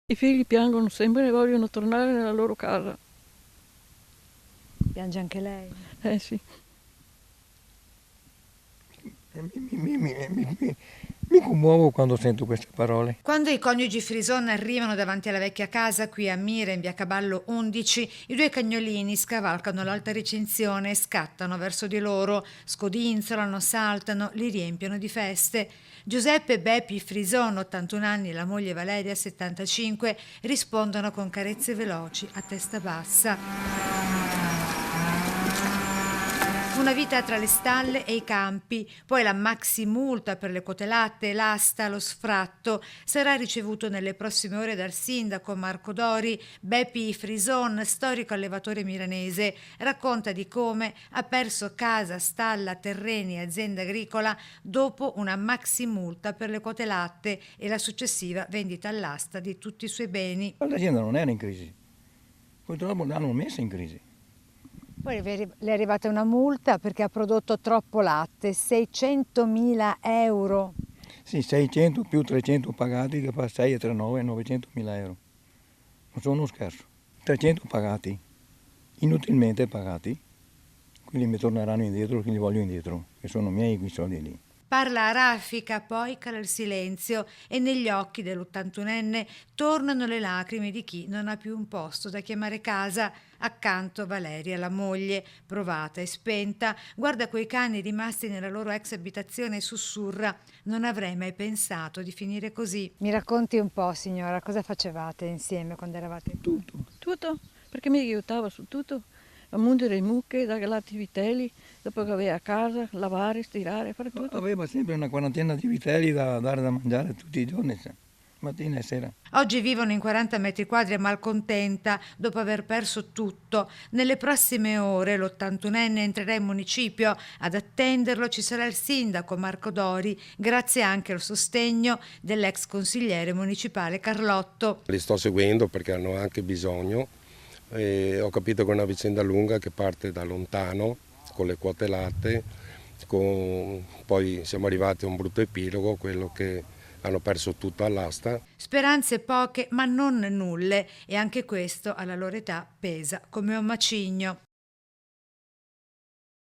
I figli piangono sempre e vogliono tornare nella loro casa. Piange anche lei? Sì. Mi commuovo quando sento queste parole. Quando i coniugi Frison arrivano davanti alla vecchia casa qui a Mira in via Caballo 11, i due cagnolini scavalcano l'alta recinzione e scattano verso di loro, scodinzolano, saltano, li riempiono di feste. Giuseppe Beppi Frison, 81 anni, e la moglie Valeria, 75, rispondono con carezze veloci a testa bassa. Una vita tra le stalle e i campi, poi la maxi multa per le quote latte, l'asta, lo sfratto. Sarà ricevuto nelle prossime ore dal sindaco Marco Dori. Beppi Frison, storico allevatore milanese, racconta di come ha perso casa, stalla, terreni e azienda agricola dopo una maxi multa per le quote latte e la successiva vendita all'asta di tutti i suoi beni. L'azienda non era in crisi, purtroppo l'hanno messa in crisi. Poi le è arrivata una multa perché ha prodotto troppo latte, 600.000 euro. Sì, 600 più 300 pagati che fa 6 e 3, 9, 900.000 euro. Non sono uno scherzo. 300 pagati, inutilmente pagati, quindi mi torneranno indietro che li voglio indietro, che sono miei quei soldi lì. Parla a raffica, poi cala il silenzio e negli occhi dell'81enne tornano le lacrime di chi non ha più un posto da chiamare casa. Accanto Valeria, la moglie, provata e spenta, guarda quei cani rimasti nella loro ex abitazione e sussurra: non avrei mai pensato di finire così. Mi racconti un po', signora, cosa facevate insieme quando eravate qui? Tutto, perché mi aiutava su tutto. A mungere le mucche, dare latte ai vitelli, dopo che aveva a casa, lavare, stirare, fare tutto. Aveva sempre una quarantina di vitelli da dare da mangiare tutti i giorni, mattina e sera. Oggi vivono in 40 metri quadri e malcontenta dopo aver perso tutto. Nelle prossime ore l'81enne entrerà in municipio. Ad attenderlo ci sarà il sindaco Marco Dori, grazie anche al sostegno dell'ex consigliere municipale Carlotto. Li sto seguendo perché hanno anche bisogno e ho capito che è una vicenda lunga che parte da lontano con le quote latte, poi siamo arrivati a un brutto epilogo, quello che hanno perso tutto all'asta. Speranze poche ma non nulle, e anche questo alla loro età pesa come un macigno.